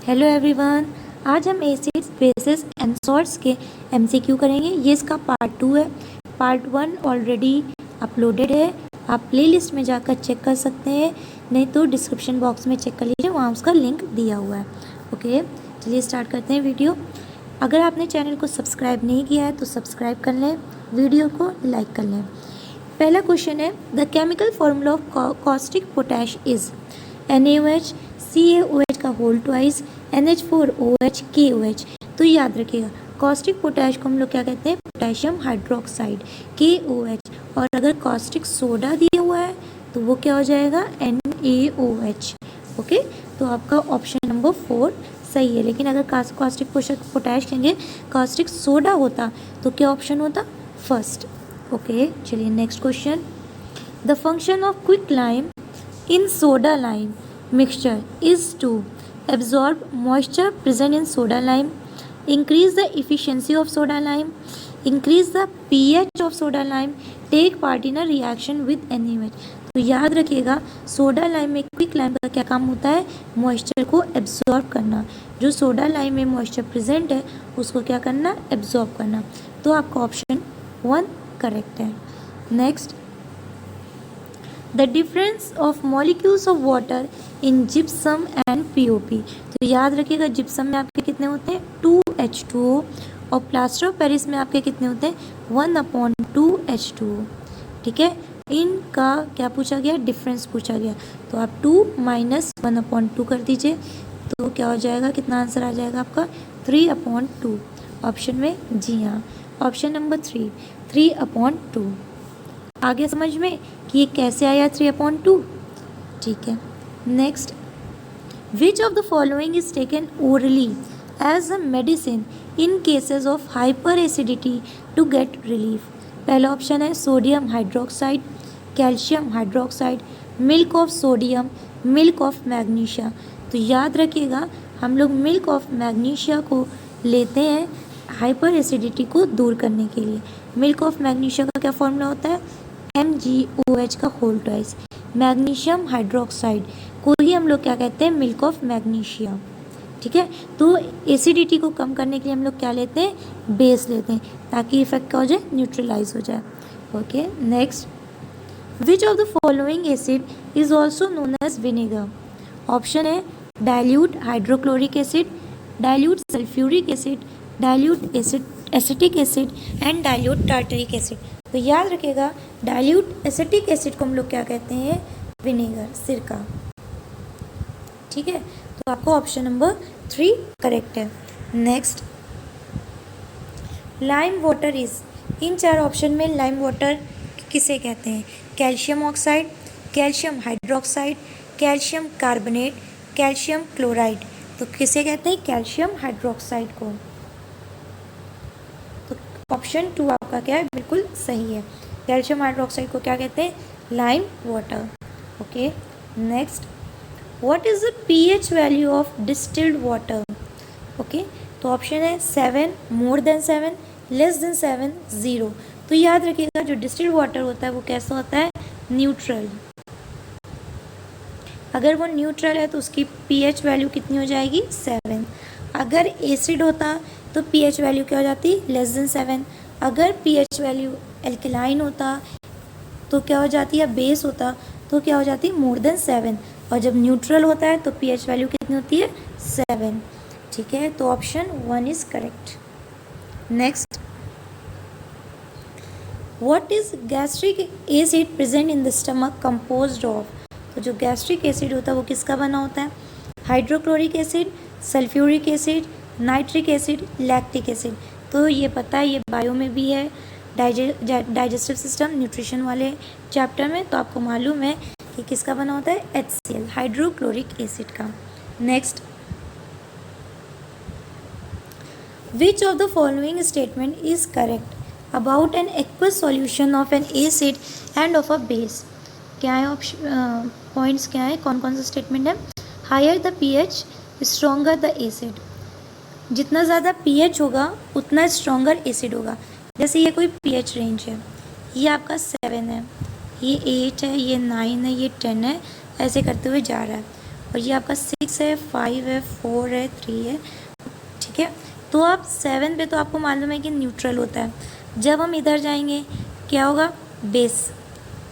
Hello everyone, आज हम acids bases and salts के एमसीक्यू करेंगे। ये इसका पार्ट 2 है। पार्ट 1 ऑलरेडी अपलोडेड है, आप प्लेलिस्ट में जाकर चेक कर सकते हैं, नहीं तो डिस्क्रिप्शन बॉक्स में चेक कर लीजिए, वहाँ उसका लिंक दिया हुआ है। ओके, चलिए स्टार्ट करते हैं वीडियो। अगर आपने चैनल को सब्सक्राइब नहीं किया है तो सब्सक्राइब कर लें, वीडियो को लाइक कर लें। पहला क्वेश्चन है, the chemical formula of caustic potash is NaOH, CaOH का होल ट्वाइस, NH4OH, KOH। तो याद रखिएगा, कॉस्टिक पोटैश को हम लोग क्या कहते हैं, पोटेशियम हाइड्रोक्साइड, KOH। और अगर कॉस्टिक सोडा दिया हुआ है तो वो क्या हो जाएगा, NaOH। ओके, तो आपका ऑप्शन नंबर 4 सही है। लेकिन अगर कॉस्टिक पोटैश कहेंगे कॉस्टिक सोडा होता तो क्या ऑप्शन होता, फर्स्ट। ओके, चलिए next question. The function of quick lime in soda lime mixture is to absorb moisture present in soda lime, increase the efficiency of soda lime, increase the pH of soda lime, take part in a reaction with NaOH। तो याद रखिएगा, soda lime में quick lime का क्या काम होता है, moisture को एब्जॉर्ब करना। जो सोडा लाइम में मॉइस्चर प्रेजेंट है उसको क्या करना, एब्जॉर्ब करना। तो आपका ऑप्शन 1 करेक्ट है। Next, the difference of molecules of water in gypsum and POP। तो याद रखिएगा, जिप्सम में आपके कितने होते हैं, 2H2O, और प्लास्टर ऑफ पेरिस में आपके कितने होते हैं, 1/2H2O। ठीक है, इनका क्या पूछा गया, डिफरेंस पूछा गया। तो आप 2 - 1/2 कर दीजिए, तो क्या हो जाएगा, कितना आंसर आ जाएगा आपका, 3/2। ऑप्शन में जी हाँ, ऑप्शन नंबर 3/2। आगे समझ में कि ये कैसे आया 3/2। ठीक है, next, which of the following is taken orally as a medicine in cases of hyper acidity to get relief. पहला ऑप्शन है sodium hydroxide, calcium hydroxide, milk of sodium, milk of magnesia. तो याद रखिएगा, हम लोग मिल्क ऑफ मैग्नीशिया को लेते हैं हाइपर एसिडिटी को दूर करने के लिए। मिल्क ऑफ मैग्नीशिया का क्या फॉर्मूला होता है, MgOH का होल ट्वाइस। मैग्नीशियम हाइड्रोक्साइड को ही हम लोग क्या कहते हैं, मिल्क ऑफ मैग्नीशिया। ठीक है, तो एसिडिटी को कम करने के लिए हम लोग क्या लेते हैं, बेस लेते हैं, ताकि इफेक्ट क्या हो जाए, न्यूट्रलाइज हो जाए। Okay, next, which of the following acid is also known as vinegar. Option है dilute hydrochloric acid, dilute sulphuric acid, dilute acetic acid and dilute tartaric acid. तो याद रखिएगा, डाइल्यूट एसिटिक एसिड को हम लोग क्या कहते हैं, विनेगर, सिरका। ठीक है, तो आपको ऑप्शन नंबर 3 करेक्ट है। Next, lime water is, in 4 option में लाइम वाटर किसे कहते हैं, calcium oxide, calcium hydroxide, calcium carbonate, calcium chloride. तो किसे कहते हैं, कैल्शियम हाइड्रोक्साइड को। ऑप्शन 2 आपका क्या है, बिल्कुल सही है। कैल्शियम हाइड्रोक्साइड को क्या कहते हैं, lime water. Okay, next, what is the pH value of distilled water. Okay, तो ऑप्शन है 7, मोर देन 7, लेस देन 7, 0। तो याद रखिएगा, जो डिस्टिल्ड वाटर होता है वो कैसा होता है, न्यूट्रल। अगर वो न्यूट्रल है तो उसकी pH वैल्यू कितनी हो जाएगी, 7। अगर एसिड होता तो pH वैल्यू क्या हो जाती, लेस देन 7। अगर pH वैल्यू एल्कलाइन होता तो क्या हो जाती है, बेस होता तो क्या हो जाती, मोर देन 7। और जब न्यूट्रल होता है तो pH वैल्यू कितनी होती है, 7। ठीक है, तो option 1 is correct. Next, what is gastric acid present in the stomach composed of. तो जो गैस्ट्रिक एसिड होता है वो किसका बना होता है, hydrochloric acid, sulphuric acid, nitric acid, lactic acid. तो ये पता है, ये बायो में भी है, डाइजेस्टिव सिस्टम न्यूट्रिशन वाले चैप्टर में, तो आपको मालूम है कि किसका बना होता है, HCl, हाइड्रोक्लोरिक एसिड का। Next, which of the following statement is correct about an aqueous solution of N acid end of a base. क्या है ऑप्शन, पॉइंट्स क्या है, कौन कौन सा स्टेटमेंट है, higher the pH stronger the acid. जितना ज़्यादा pH होगा उतना स्ट्रोंगर एसिड होगा। जैसे ये कोई pH रेंज है, ये आपका 7 है, ये 8 है, ये 9 है, ये 10 है, ऐसे करते हुए जा रहा है। और ये आपका 6 है, 5 है, 4 है, 3 है, ठीक है। तो अब 7 पे तो आपको मालूम है कि न्यूट्रल होता है। जब हम इधर जाएंगे क्या होगा, बेस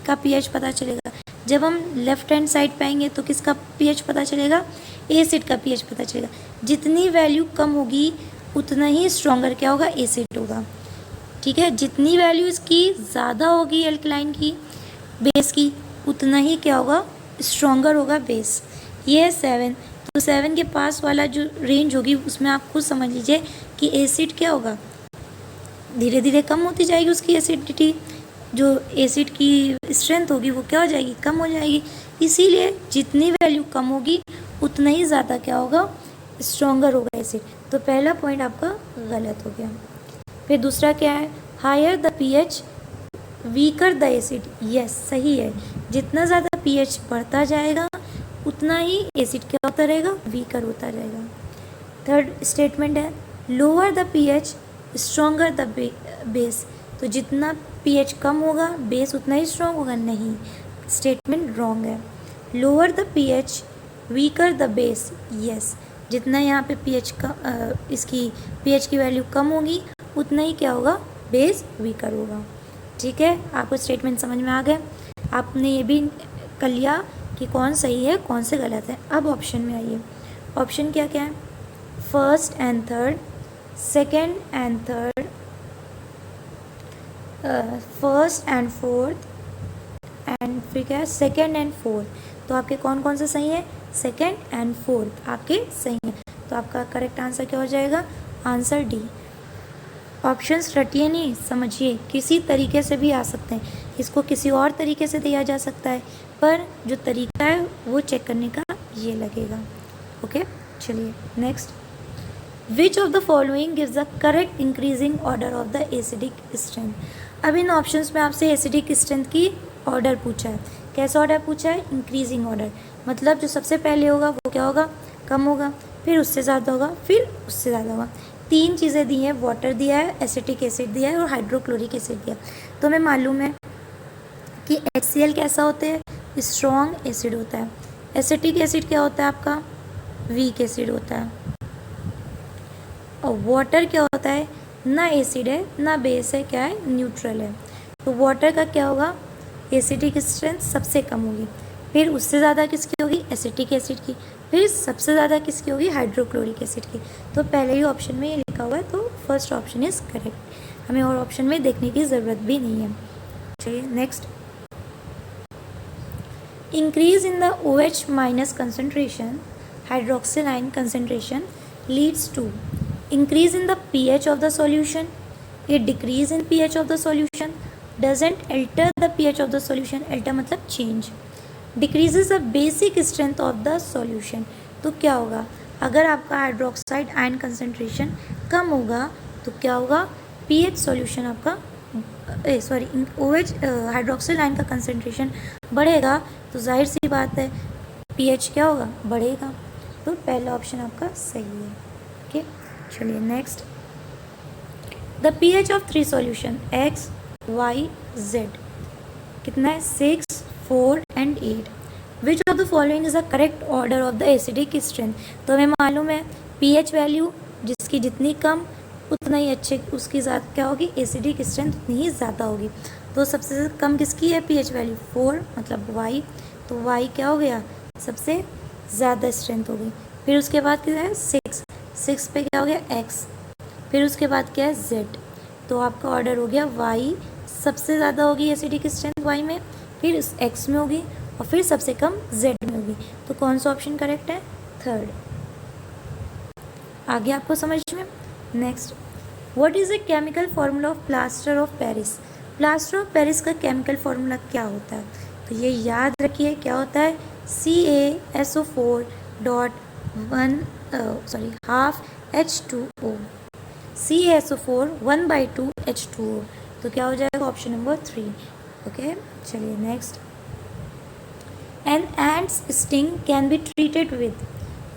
का पीएच पता चलेगा। जब हम लेफ्ट हैंड साइड पे आएंगे तो किसका पीएच पता चलेगा, एसिड का पीएच पता चलेगा। जितनी वैल्यू कम होगी उतना ही स्ट्रॉन्गर क्या होगा, एसिड होगा, ठीक है। जितनी वैल्यू इसकी ज़्यादा होगी एल्कलाइन की, बेस की, उतना ही क्या होगा, स्ट्रॉन्गर होगा बेस। ये है 7। तो 7 के पास वाला जो रेंज होगी उसमें आप खुद समझ लीजिए कि एसिड क्या होगा, धीरे धीरे कम होती जाएगी उसकी एसिडिटी, जो एसिड की स्ट्रेंथ होगी वो क्या हो जाएगी, कम हो जाएगी। इसीलिए जितनी वैल्यू कम होगी उतना ही ज़्यादा क्या होगा, स्ट्रॉन्गर होगा एसिड। तो पहला पॉइंट आपका गलत हो गया। फिर दूसरा क्या है, higher the pH weaker the acid. Yes, सही है, जितना ज़्यादा पीएच बढ़ता जाएगा उतना ही एसिड क्या होता रहेगा, वीकर होता रहेगा। थर्ड स्टेटमेंट है, lower the pH stronger the base. तो जितना पीएच कम होगा बेस उतना ही स्ट्रॉन्ग होगा, नहीं, स्टेटमेंट रॉन्ग है। Lower the pH weaker the base. Yes, जितना यहाँ पे पीएच का इसकी पीएच की वैल्यू कम होगी उतना ही क्या होगा, बेस वीकर होगा, ठीक है। आपको स्टेटमेंट समझ में आ गया। आपने ये भी कर लिया कि कौन सही है कौन से गलत है। अब ऑप्शन में आइए। ऑप्शन क्या क्या है, first and third, second and third, first and fourth, and फिर क्या है, सेकेंड एंड फोर्थ। तो आपके कौन कौन से सही है, सेकेंड एंड फोर्थ आपके सही हैं। तो आपका करेक्ट आंसर क्या हो जाएगा, आंसर डी। ऑप्शंस रटिए नहीं, समझिए, किसी तरीके से भी आ सकते हैं, इसको किसी और तरीके से दिया जा सकता है, पर जो तरीका है वो चेक करने का ये लगेगा। ओके, चलिए next. Which of the following gives the correct increasing order of the acidic strength. अब इन ऑप्शंस में आपसे एसिडिक स्ट्रेंथ की ऑर्डर पूछा है। कैसा ऑर्डर पूछा है, इंक्रीजिंग ऑर्डर, मतलब जो सबसे पहले होगा वो क्या होगा, कम होगा, फिर उससे ज़्यादा होगा, फिर उससे ज़्यादा होगा। 3 चीज़ें दी हैं, वाटर दिया है, एसिटिक एसिड दिया है और हाइड्रोक्लोरिक एसिड दिया है। तो हमें मालूम है कि HCl कैसा होता है, स्ट्रॉन्ग एसिड होता है। एसिटिक एसिड क्या होता है आपका, वीक एसिड होता है। और वाटर क्या होता है, ना एसिड है ना बेस है, क्या है, न्यूट्रल है। तो वाटर का क्या होगा, एसिडिक स्ट्रेंथ सबसे कम होगी, फिर उससे ज़्यादा किसकी होगी, एसिटिक एसिड की, फिर सबसे ज़्यादा किसकी होगी, हाइड्रोक्लोरिक एसिड की। तो पहले ही ऑप्शन में ये लिखा हुआ है, तो फर्स्ट ऑप्शन इज़ करेक्ट, हमें और ऑप्शन में देखने की ज़रूरत भी नहीं है। चलिए next. Increase in the OH minus concentration, hydroxyl ion concentration leads to increase in the pH of the solution, a decrease in pH of the solution, doesn't alter the pH of the solution, alter मतलब change, decreases the basic strength of the solution। तो क्या होगा, अगर आपका hydroxide ion concentration कम होगा तो क्या होगा, pH सॉल्यूशन आपका OH हाइड्रोक्सिल आयन का कंसनट्रेशन बढ़ेगा, तो जाहिर सी बात है pH क्या होगा, बढ़ेगा। तो पहला ऑप्शन आपका सही है। ओके, चलिए next. The pH of 3 solution X, Y, Z कितना है, 6, 4 and 8। Which of the following is the correct order of the acidic strength. तो हमें मालूम है pH वैल्यू जिसकी जितनी कम उतना ही अच्छे, उसकी ज़्यादा क्या होगी, एसिडिक स्ट्रेंथ उतनी ही ज़्यादा होगी। तो सबसे कम किसकी है pH वैल्यू, 4 मतलब Y, तो Y क्या हो गया, सबसे ज़्यादा स्ट्रेंथ हो गई। फिर उसके बाद क्या है, 6 पे क्या हो गया, X, फिर उसके बाद क्या है, Z। तो आपका ऑर्डर हो गया Y सबसे ज़्यादा होगी एसिडिक स्ट्रेंथ Y में, फिर X में होगी और फिर सबसे कम Z में होगी। तो कौन सा ऑप्शन करेक्ट है, थर्ड। आगे आपको समझ में। Next, what is the chemical formula of plaster of Paris. Plaster of Paris का केमिकल फार्मूला क्या होता है, तो ये याद रखिए क्या होता है, CaSO4 dot half H2O, CaSO4 1/2 H2O। तो क्या हो जाएगा, ऑप्शन नंबर 3। ओके, चलिए next. An ants sting can be treated with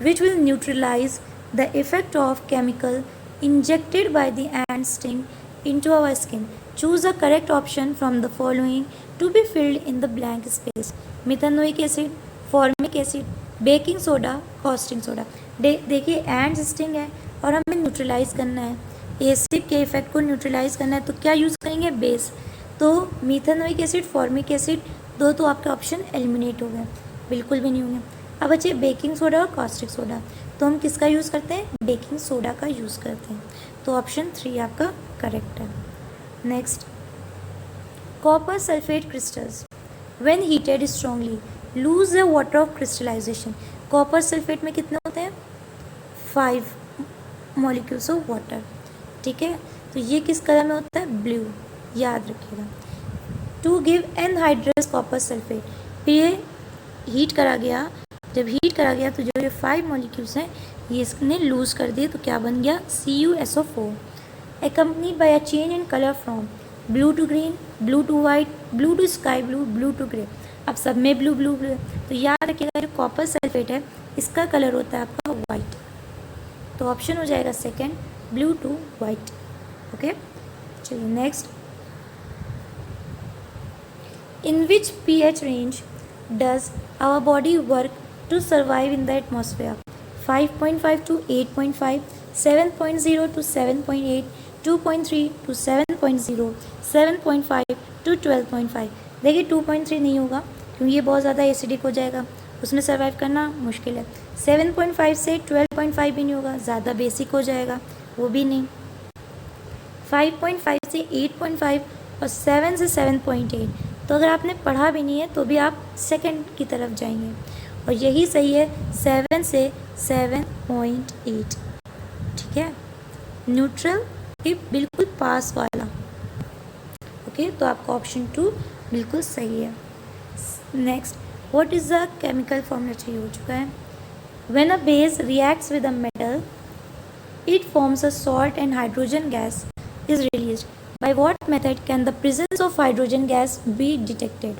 which will neutralise the effect of chemical injected by the ant sting into our skin. Choose the correct option from the following to be filled in the blank space. Methanoic acid, formic acid, baking soda, costing soda. देखिए and sting है और हमें neutralise करना है, acid के effect को neutralise करना है, तो क्या यूज़ करेंगे? बेस। तो मीथेनोइक एसिड, फॉर्मिक एसिड, दो तो आपके ऑप्शन एलिमिनेट हो गए, बिल्कुल भी नहीं होंगे। अब बचे बेकिंग सोडा और कॉस्टिक सोडा, तो हम किसका यूज़ करते हैं? बेकिंग सोडा का यूज़ करते हैं, तो ऑप्शन 3 आपका करेक्ट है। Next, copper sulphate crystals when heated strongly lose the water of crystallisation. Copper sulphate में कितने होते हैं? 5 मॉलिक्यूल्स ऑफ वाटर, ठीक है। तो ये किस कलर में होता है? ब्लू, याद रखिएगा। To give anhydrous copper sulphate, फिर ये हीट करा गया, जब हीट करा गया तो जो ये 5 मॉलिक्यूल्स हैं ये इसने लूज कर दिए, तो क्या बन गया? CuSO4। accompanied by a change in color from blue to green, blue to white, blue to sky blue, blue to grey। अब सब में ब्लू ब्लू ब्लू, तो याद रखिएगा जो कॉपर सल्फेट है इसका कलर होता है आपका वाइट, तो ऑप्शन हो जाएगा second, blue to white. Okay, चलिए next, in which pH range does our body work to survive in the atmosphere? 5.5 to 8.5, 7.0 to 7.8, 2.3 to 7.0, 7.5 to 12.5। देखिए 2.3 नहीं होगा क्योंकि ये बहुत ज़्यादा एसिडिक हो जाएगा, उसमें सर्वाइव करना मुश्किल है। 7.5 से 12.5 भी नहीं होगा, ज़्यादा बेसिक हो जाएगा, वो भी नहीं। 5.5 से 8.5 और 7 से 7.8, तो अगर आपने पढ़ा भी नहीं है तो भी आप सेकंड की तरफ जाएंगे, और यही सही है 7 से 7.8, ठीक है, न्यूट्रल के बिल्कुल पास वाला। ओके, तो आपका ऑप्शन 2 बिल्कुल सही है। Next, what is the chemical formula? चाहिए हो चुका है। When a base reacts with a metal it forms a salt and hydrogen gas is released. By what method can the presence of hydrogen gas be detected?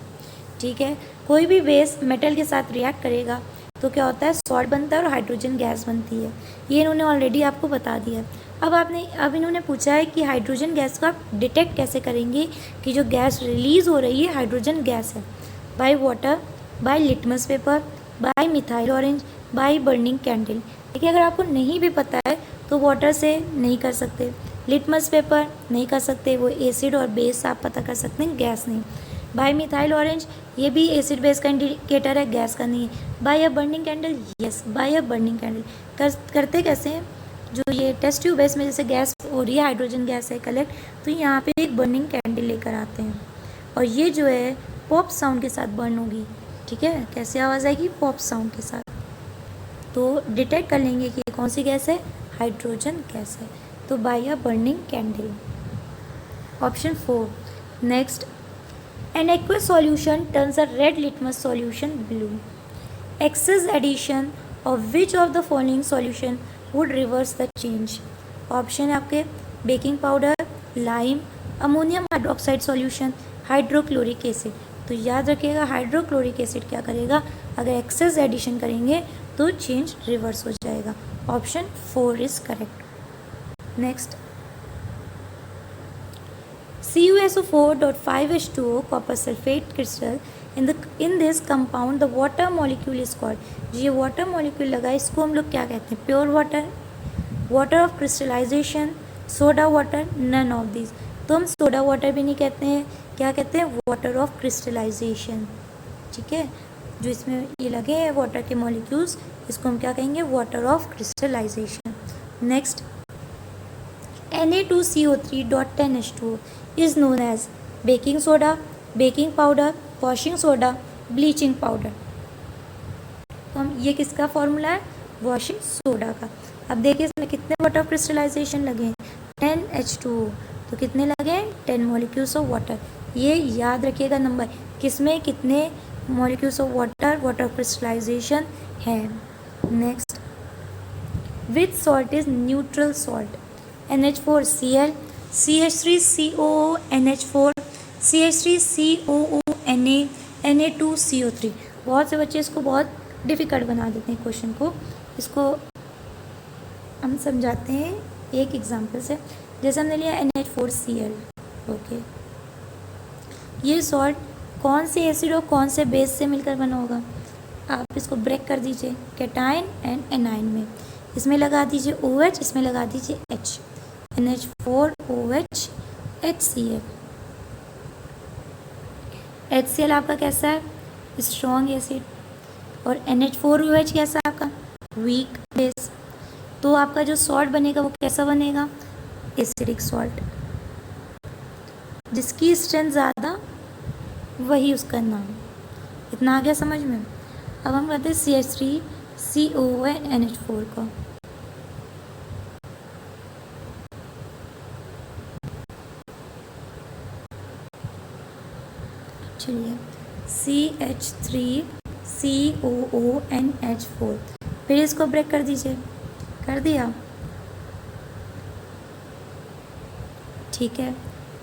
ठीक है, कोई भी base metal के साथ रिएक्ट करेगा तो क्या होता है? सॉल्ट बनता है और हाइड्रोजन गैस बनती है, ये इन्होंने ऑलरेडी आपको बता दिया। अब इन्होंने पूछा है कि हाइड्रोजन गैस को आप डिटेक्ट कैसे करेंगे कि जो गैस रिलीज हो रही है हाइड्रोजन गैस है? By water, by litmus paper, by methyl orange, by burning candle. देखिए अगर आपको नहीं भी पता है तो वाटर से नहीं कर सकते, लिटमस पेपर नहीं कर सकते, वो एसिड और बेस आप पता कर सकते हैं, गैस नहीं। बाय मिथाइल ऑरेंज, ये भी एसिड बेस का इंडिकेटर है, गैस का नहीं है। By a burning candle, yes by a burning candle. करते कैसे हैं? जो ये टेस्ट ट्यूब बेस में जैसे गैस हो रही है, हाइड्रोजन गैस है कलेक्ट, तो यहाँ पे एक बर्निंग कैंडल लेकर आते हैं और ये जो है पॉप साउंड के साथ बर्न होगी, ठीक है। कैसे आवाज़ आएगी? पॉप साउंड के साथ, तो डिटेक्ट कर लेंगे कि ये कौन सी गैस है? हाइड्रोजन गैस है, तो by a burning candle, option 4। Next, an aqueous solution turns a red litmus solution blue. Excess addition of which of the following solution would reverse the change? Option है आपके baking powder, lime, ammonium hydroxide solution, hydrochloric acid. तो याद रखिएगा hydrochloric acid क्या करेगा? अगर access addition करेंगे तो चेंज रिवर्स हो जाएगा, option 4 is correct. Next, CuSO4.5H2O copper sulfate crystal in this compound the water molecule is called। ये वाटर मॉलिक्यूल लगा, इसको हम लोग क्या कहते हैं? Pure water, water of crystallisation, soda water, none of this. तो हम सोडा वाटर भी नहीं कहते हैं, क्या कहते हैं? वाटर ऑफ क्रिस्टलाइजेशन, ठीक है। जो इसमें ये लगे हैं वाटर के मॉलिक्यूल्स, इसको हम क्या कहेंगे? Water of crystallisation. Next, Na2CO3.10H2O is known as baking soda, baking powder, washing soda, bleaching powder. तो हम ये किसका फॉर्मूला है? वॉशिंग सोडा का। अब देखिए इसमें कितने वाटर क्रिस्टलाइजेशन लगे हैं? 10H2O, तो कितने लगे हैं? 10 मॉलिक्यूल्स ऑफ वाटर। ये याद रखिएगा नंबर, किसमें कितने मॉलिक्यूल्स ऑफ वाटर क्रिस्टलाइजेशन है। Next, which salt is neutral salt? NH4Cl, CH3COO NH4, CH3COO Na, Na2CO3। बहुत से बच्चे इसको बहुत डिफ़िकल्ट बना देते हैं क्वेश्चन को, इसको हम समझाते हैं एक एग्जांपल से। जैसे हमने लिया NH4Cl, ओके, ये सॉल्ट कौन से एसिड और कौन से बेस से मिलकर बना होगा? आप इसको ब्रेक कर दीजिए कैटाइन एंड एनाइन में। इसमें लगा दीजिए OH, इसमें लगा दीजिए H, NH4OH HCl। HCl आपका कैसा है? Strong acid. और NH4OH कैसा है आपका? Weak base. तो आपका जो सॉल्ट बनेगा वो कैसा बनेगा? Acidic salt. जिसकी स्ट्रेंथ ज़्यादा वही उसका नाम। इतना आ गया समझ में? अब हम करते हैं CH3COONH4 का। चलिए CH3COONH4, फिर इसको ब्रेक कर दीजिए। कर दिया? ठीक है।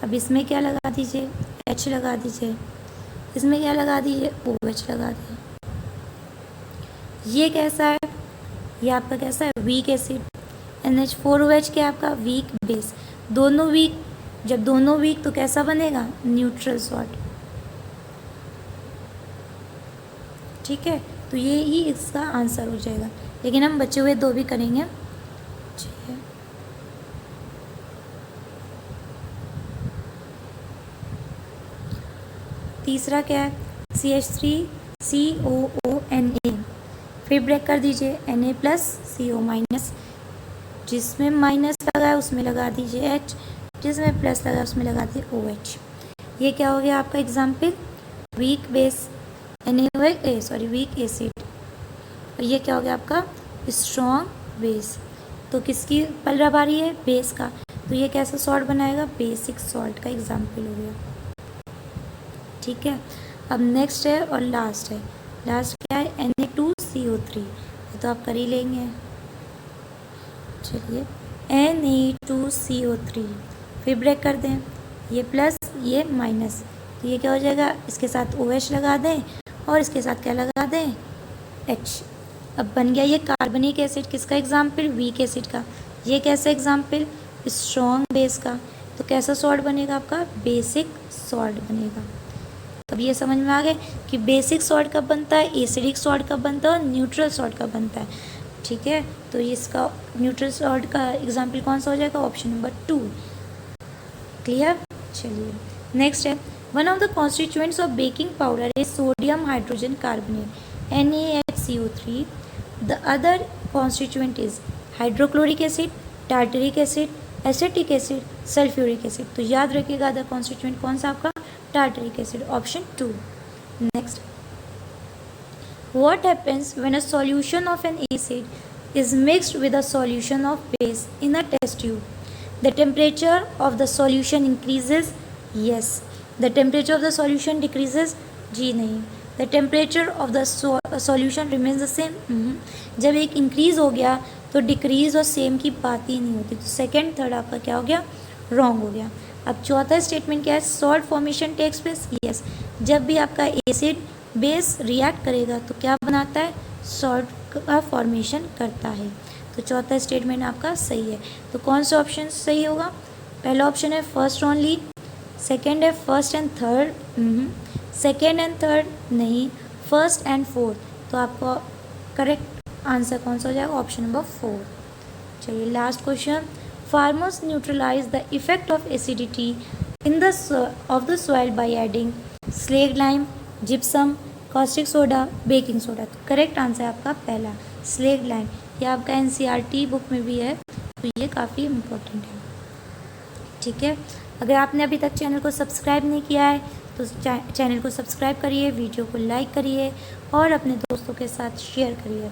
अब इसमें क्या लगा दीजिए? H लगा दीजिए। इसमें क्या लगा दीजिए? OH लगा दीजिए। ये कैसा है? ये आपका कैसा है? Weak acid. NH4OH क्या है आपका? Weak base. दोनों वीक, जब दोनों वीक तो कैसा बनेगा? Neutral salt. ठीक है, तो ये ही इसका आंसर हो जाएगा, लेकिन हम बचे हुए दो भी करेंगे। ठीक है, तीसरा क्या है? CH3COONA, फिर ब्रेक कर दीजिए Na+CO-, जिसमें माइनस लगा है उसमें लगा दीजिए H, जिसमें प्लस लगा है उसमें लगा दीजिए OH। ये क्या हो गया आपका example? Weak base weak acid. और ये क्या हो गया आपका? Strong base. तो किसकी पलड़ा भारी है? बेस का। तो ये कैसा सॉल्ट बनाएगा? बेसिक सॉल्ट का एग्जाम्पल हो गया। ठीक है, अब नेक्स्ट है और लास्ट है। लास्ट क्या है? Na2CO3। ये तो आप कर ही लेंगे। चलिए Na2CO3, फिर ब्रेक कर दें, ये प्लस ये माइनस, तो ये क्या हो जाएगा? इसके साथ OH लगा दें और इसके साथ क्या लगा दें? H। अब बन गया ये कार्बनिक एसिड। किसका एग्जाम्पल? वीक एसिड का। ये कैसा एग्जाम्पल? स्ट्रॉन्ग बेस का। तो कैसा सॉल्ट बनेगा आपका? बेसिक सॉल्ट बनेगा। अब ये समझ में आ गया कि बेसिक सॉल्ट कब बनता है, एसिडिक सॉल्ट कब बनता है और न्यूट्रल सॉल्ट कब बनता है। ठीक है, तो इसका न्यूट्रल सॉल्ट का एग्जाम्पल कौन सा हो जाएगा? Option number 2। क्लियर? चलिए नेक्स्ट है, one of the constituents of baking powder is sodium hydrogen carbonate NaHCO3। The other constituent is hydrochloric acid, tartaric acid, acetic acid, sulphuric acid. तो याद रखिएगा अदर कॉन्स्टिट्यूएंट कौन सा आपका? Tartaric acid, option 2। Next, what happens when a solution of an acid is mixed with a solution of base in a test tube? The temperature of the solution increases? Yes. The temperature of the solution decreases? जी नहीं. The temperature of the solution remains the same? जब एक increase हो गया तो decrease और same की बात ही नहीं होती। तो सेकेंड थर्ड आपका क्या हो गया? रॉन्ग हो गया। अब चौथा स्टेटमेंट क्या है? Salt formation takes place? Yes. जब भी आपका एसिड बेस रिएक्ट करेगा तो क्या बनाता है? सॉल्ट का फॉर्मेशन करता है। तो चौथा स्टेटमेंट आपका सही है। तो कौन सा ऑप्शन सही होगा? पहला ऑप्शन है फर्स्ट ओनली, सेकेंड है first and third, second and third नहीं, फर्स्ट एंड फोर्थ। तो आपका करेक्ट आंसर कौन सा हो जाएगा? Option number 4। चलिए last question, farmers neutralise the effect of acidity in the of the soil by adding slag lime, gypsum, caustic soda, baking soda. तो correct answer है आपका पहला, स्लेग लाइम। ये आपका NCERT बुक में भी है, तो ये काफ़ी इम्पोर्टेंट है। ठीक है, अगर आपने अभी तक चैनल को सब्सक्राइब नहीं किया है तो चैनल को सब्सक्राइब करिए, वीडियो को लाइक करिए और अपने दोस्तों के साथ शेयर करिए।